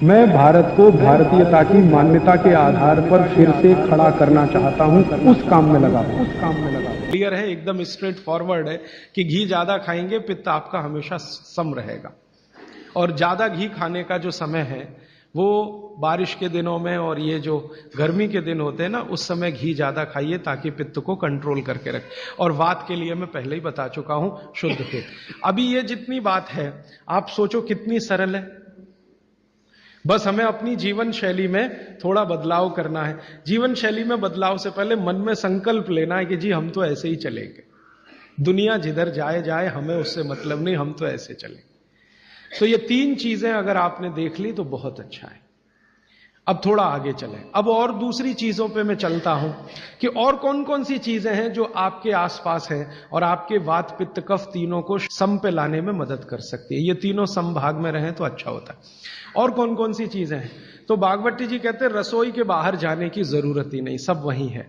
मैं भारत को भारतीयता की मान्यता के आधार पर फिर से खड़ा करना चाहता हूं, उस काम में लगा हूं। क्लियर है, एकदम स्ट्रेट फॉरवर्ड है कि घी ज्यादा खाएंगे पित्त आपका हमेशा सम रहेगा। और ज्यादा घी खाने का जो समय है वो बारिश के दिनों में और ये जो गर्मी के दिन होते हैं ना, उस समय घी ज्यादा खाइए ताकि पित्त को कंट्रोल करके रखे। और वात के लिए मैं पहले ही बता चुका हूं, शुद्ध पित्त। अभी ये जितनी बात है आप सोचो कितनी सरल है। बस हमें अपनी जीवन शैली में थोड़ा बदलाव करना है। जीवन शैली में बदलाव से पहले मन में संकल्प लेना है कि जी हम तो ऐसे ही चलेंगे, दुनिया जिधर जाए जाए हमें उससे मतलब नहीं, हम तो ऐसे चलेंगे। तो ये तीन चीजें अगर आपने देख ली तो बहुत अच्छा है। अब थोड़ा आगे चलें। अब और दूसरी चीजों पे मैं चलता हूं कि और कौन कौन सी चीजें हैं जो आपके आसपास हैं और आपके वात पित्त कफ तीनों को सम पे लाने में मदद कर सकती है। ये तीनों समभाग में रहें तो अच्छा होता है। और कौन कौन सी चीजें हैं? तो बागवती जी कहते हैं रसोई के बाहर जाने की जरूरत ही नहीं, सब वहीं है।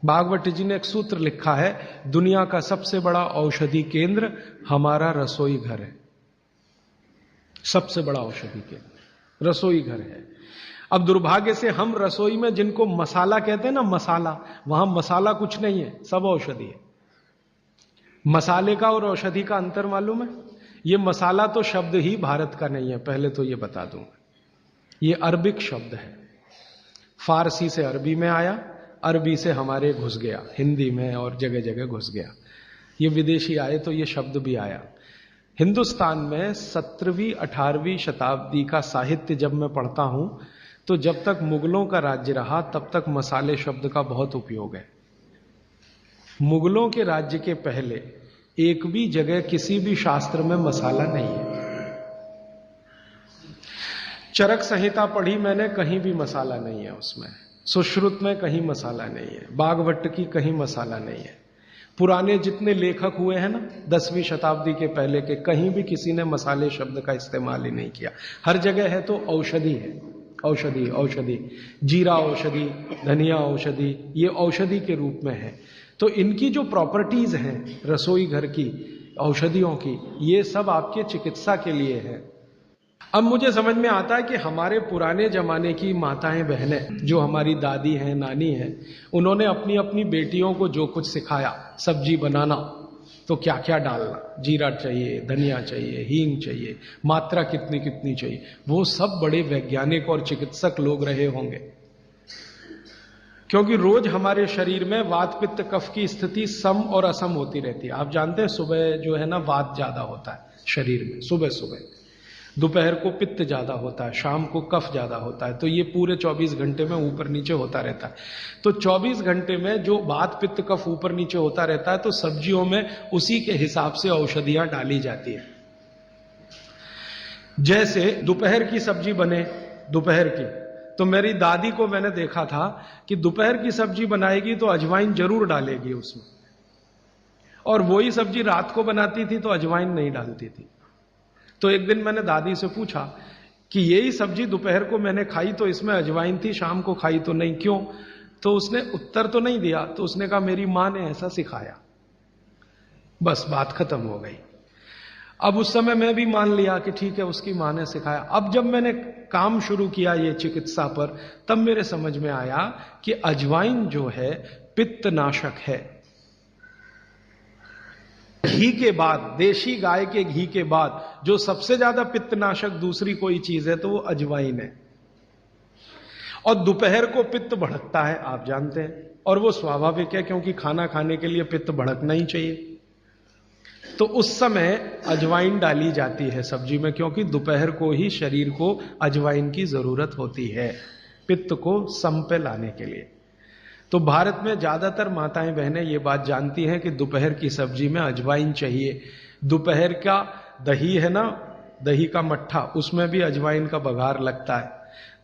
भागवती जी ने एक सूत्र लिखा है, दुनिया का सबसे बड़ा औषधि केंद्र हमारा रसोई घर है। सबसे बड़ा औषधि केंद्र रसोई घर है। अब दुर्भाग्य से हम रसोई में जिनको मसाला कहते हैं ना, मसाला, वहां मसाला कुछ नहीं है, सब औषधि है। मसाले का और औषधि का अंतर मालूम है? ये मसाला तो शब्द ही भारत का नहीं है, पहले तो ये बता दूंगा। ये अरबिक शब्द है, फारसी से अरबी में आया, अरबी से हमारे घुस गया, हिंदी में और जगह जगह घुस गया। ये विदेशी आए तो ये शब्द भी आया। हिंदुस्तान में 17वीं 18वीं शताब्दी का साहित्य जब मैं पढ़ता हूं तो जब तक मुगलों का राज्य रहा तब तक मसाले शब्द का बहुत उपयोग है। मुगलों के राज्य के पहले एक भी जगह किसी भी शास्त्र में मसाला नहीं है। चरक संहिता पढ़ी मैंने, कहीं भी मसाला नहीं है उसमें। सुश्रुत में कहीं मसाला नहीं है, बागवट की कहीं मसाला नहीं है। पुराने जितने लेखक हुए हैं ना 10वीं शताब्दी के पहले के, कहीं भी किसी ने मसाले शब्द का इस्तेमाल ही नहीं किया। हर जगह है तो औषधि है, औषधि औषधि, जीरा औषधि, धनिया औषधि, ये औषधि के रूप में है। तो इनकी जो प्रॉपर्टीज हैं रसोई घर की औषधियों की, ये सब आपके चिकित्सा के लिए है। अब मुझे समझ में आता है कि हमारे पुराने जमाने की माताएं बहनें, जो हमारी दादी हैं, नानी हैं, उन्होंने अपनी अपनी बेटियों को जो कुछ सिखाया, सब्जी बनाना तो क्या क्या डालना, जीरा चाहिए, धनिया चाहिए, हींग चाहिए, मात्रा कितनी कितनी चाहिए, वो सब बड़े वैज्ञानिक और चिकित्सक लोग रहे होंगे। क्योंकि रोज हमारे शरीर में वात पित्त कफ की स्थिति सम और असम होती रहती है। आप जानते हैं सुबह जो है ना वात ज्यादा होता है शरीर में, सुबह सुबह, दोपहर को पित्त ज्यादा होता है, शाम को कफ ज्यादा होता है। तो ये पूरे 24 घंटे में ऊपर नीचे होता रहता है। तो 24 घंटे में जो वात पित्त कफ ऊपर नीचे होता रहता है, तो सब्जियों में उसी के हिसाब से औषधियां डाली जाती है। जैसे दोपहर की सब्जी बने, दोपहर की, तो मेरी दादी को मैंने देखा था कि दोपहर की सब्जी बनाएगी तो अजवाइन जरूर डालेगी उसमें, और वही सब्जी रात को बनाती थी तो अजवाइन नहीं डालती थी। तो एक दिन मैंने दादी से पूछा कि यही सब्जी दोपहर को मैंने खाई तो इसमें अजवाइन थी, शाम को खाई तो नहीं, क्यों? तो उसने उत्तर तो नहीं दिया। तो उसने कहा मेरी मां ने ऐसा सिखाया। बस बात खत्म हो गई। अब उस समय मैं भी मान लिया कि ठीक है, उसकी मां ने सिखाया। अब जब मैंने काम शुरू किया ये चिकित्सा पर, तब मेरे समझ में आया कि अजवाइन जो है पित्तनाशक है। घी के बाद, देशी गाय के घी के बाद जो सबसे ज्यादा पित्तनाशक दूसरी कोई चीज है तो वो अजवाइन है। और दोपहर को पित्त भड़कता है, आप जानते हैं, और वो स्वाभाविक है क्योंकि खाना खाने के लिए पित्त भड़कना ही चाहिए। तो उस समय अजवाइन डाली जाती है सब्जी में, क्योंकि दोपहर को ही शरीर को अजवाइन की जरूरत होती है पित्त को सम पे लाने के लिए। तो भारत में ज्यादातर माताएं बहनें ये बात जानती हैं कि दोपहर की सब्जी में अजवाइन चाहिए। दोपहर का दही है ना, दही का मट्ठा, उसमें भी अजवाइन का बघार लगता है।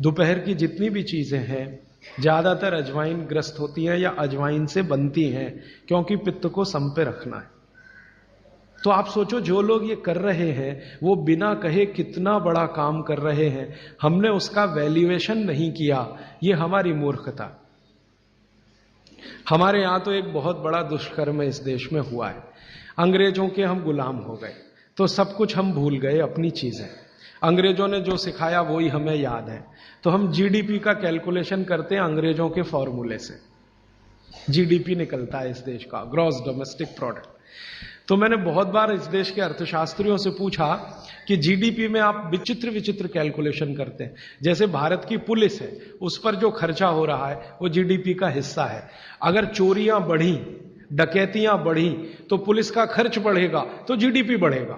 दोपहर की जितनी भी चीजें हैं ज्यादातर अजवाइन ग्रस्त होती हैं या अजवाइन से बनती हैं, क्योंकि पित्त को सम पे रखना है। तो आप सोचो जो लोग ये कर रहे हैं वो बिना कहे कितना बड़ा काम कर रहे हैं। हमने उसका वैल्यूएशन नहीं किया, ये हमारी मूर्खता। हमारे यहां तो एक बहुत बड़ा दुष्कर्म इस देश में हुआ है। अंग्रेजों के हम गुलाम हो गए तो सब कुछ हम भूल गए, अपनी चीजें। अंग्रेजों ने जो सिखाया वही हमें याद है। तो हम जीडीपी का कैलकुलेशन करते हैं अंग्रेजों के फॉर्मूले से। जीडीपी निकलता है इस देश का, ग्रॉस डोमेस्टिक प्रोडक्ट। तो मैंने बहुत बार इस देश के अर्थशास्त्रियों से पूछा कि जीडीपी में आप विचित्र विचित्र कैलकुलेशन करते हैं। जैसे भारत की पुलिस है, उस पर जो खर्चा हो रहा है वो जीडीपी का हिस्सा है। अगर चोरियां बढ़ी, डकैतियां बढ़ी, तो पुलिस का खर्च बढ़ेगा तो जीडीपी बढ़ेगा।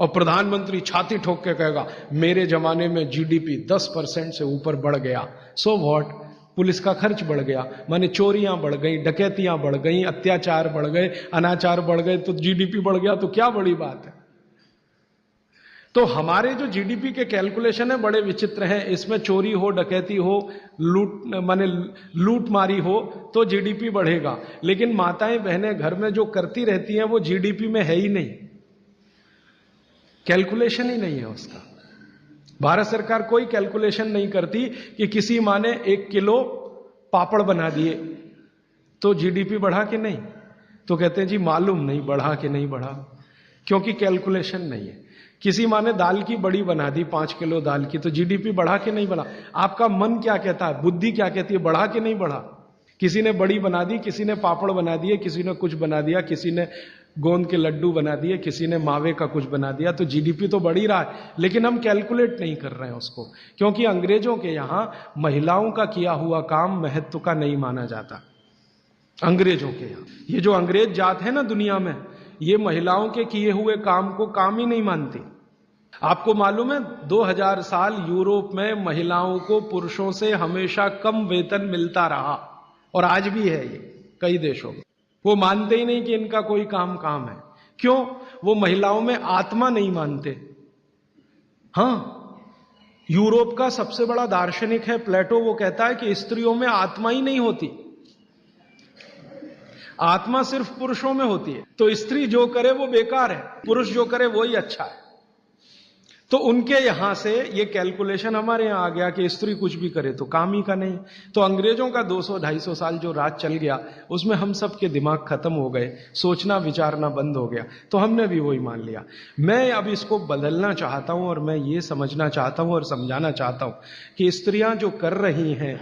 और प्रधानमंत्री छाती ठोक के कहेगा मेरे जमाने में जीडीपी 10% से ऊपर बढ़ गया। सो व्हाट, पुलिस का खर्च बढ़ गया, माने चोरियां बढ़ गई, डकैतियां बढ़ गई, अत्याचार बढ़ गए, अनाचार बढ़ गए, तो जीडीपी बढ़ गया, तो क्या बड़ी बात है। तो हमारे जो जीडीपी के कैलकुलेशन है बड़े विचित्र हैं। इसमें चोरी हो, डकैती हो, लूट मारी हो तो जीडीपी बढ़ेगा, लेकिन माताएं बहनें घर में जो करती रहती हैं वो जीडीपी में है ही नहीं, कैलकुलेशन ही नहीं है उसका। भारत सरकार कोई कैलकुलेशन नहीं करती कि किसी माँ ने 1 किलो पापड़ बना दिए तो जीडीपी बढ़ा कि नहीं। तो कहते हैं जी मालूम नहीं बढ़ा कि नहीं बढ़ा, क्योंकि कैलकुलेशन नहीं है। किसी माँ ने दाल की बड़ी बना दी, 5 किलो दाल की, तो जीडीपी बढ़ा कि नहीं बढ़ा। आपका मन क्या कहता है, बुद्धि क्या कहती है, बढ़ा कि नहीं बढ़ा। किसी ने बड़ी बना दी, किसी ने पापड़ बना दिए, किसी ने कुछ बना दिया, किसी ने गोंद के लड्डू बना दिए, किसी ने मावे का कुछ बना दिया, तो जीडीपी तो बढ़ ही रहा है, लेकिन हम कैलकुलेट नहीं कर रहे हैं उसको, क्योंकि अंग्रेजों के यहां महिलाओं का किया हुआ काम महत्व का नहीं माना जाता। अंग्रेजों के यहां ये जो अंग्रेज जात है ना दुनिया में, ये महिलाओं के किए हुए काम को काम ही नहीं मानती। आपको मालूम है 2000 साल यूरोप में महिलाओं को पुरुषों से हमेशा कम वेतन मिलता रहा, और आज भी है ये कई देशों में। वो मानते ही नहीं कि इनका कोई काम है। क्यों? वो महिलाओं में आत्मा नहीं मानते। हां, यूरोप का सबसे बड़ा दार्शनिक है प्लेटो, वो कहता है कि स्त्रियों में आत्मा ही नहीं होती, आत्मा सिर्फ पुरुषों में होती है। तो स्त्री जो करे वो बेकार है, पुरुष जो करे वही अच्छा है। तो उनके यहां से ये कैलकुलेशन हमारे यहां आ गया कि स्त्री कुछ भी करे तो काम ही का नहीं। तो अंग्रेजों का 200-250 साल जो राज चल गया, उसमें हम सब के दिमाग खत्म हो गए, सोचना विचारना बंद हो गया, तो हमने भी वही मान लिया। मैं अब इसको बदलना चाहता हूं, और मैं ये समझना चाहता हूं और समझाना चाहता हूं कि स्त्रियां जो कर रही हैं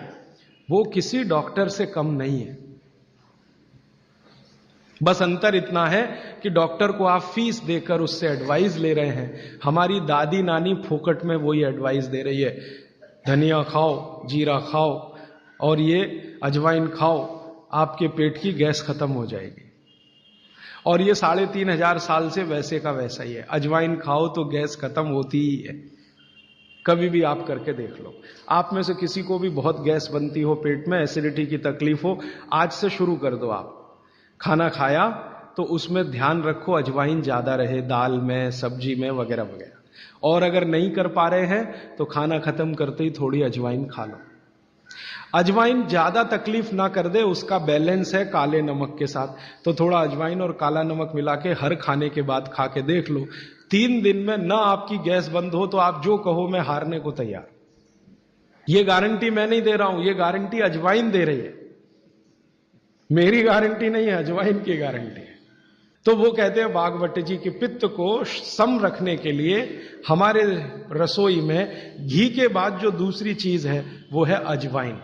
वो किसी डॉक्टर से कम नहीं है। बस अंतर इतना है कि डॉक्टर को आप फीस देकर उससे एडवाइस ले रहे हैं, हमारी दादी नानी फोकट में वही एडवाइस दे रही है, धनिया खाओ, जीरा खाओ और ये अजवाइन खाओ, आपके पेट की गैस खत्म हो जाएगी। और ये 3500 साल से वैसे का वैसा ही है, अजवाइन खाओ तो गैस खत्म होती ही है। कभी भी आप करके देख लो। आप में से किसी को भी बहुत गैस बनती हो, पेट में एसिडिटी की तकलीफ हो, आज से शुरू कर दो। आप खाना खाया तो उसमें ध्यान रखो अजवाइन ज्यादा रहे, दाल में, सब्जी में, वगैरह वगैरह। और अगर नहीं कर पा रहे हैं तो खाना खत्म करते ही थोड़ी अजवाइन खा लो। अजवाइन ज्यादा तकलीफ ना कर दे, उसका बैलेंस है काले नमक के साथ, तो थोड़ा अजवाइन और काला नमक मिला के हर खाने के बाद खा के देख लो। 3 दिन में ना आपकी गैस बंद हो तो आप जो कहो मैं हारने को तैयार। ये गारंटी मैं नहीं दे रहा हूं, ये गारंटी अजवाइन दे रही है, मेरी गारंटी नहीं है, अजवाइन की गारंटी है। तो वो कहते हैं बागवट जी कि पित्त को सम रखने के लिए हमारे रसोई में घी के बाद जो दूसरी चीज है वो है अजवाइन।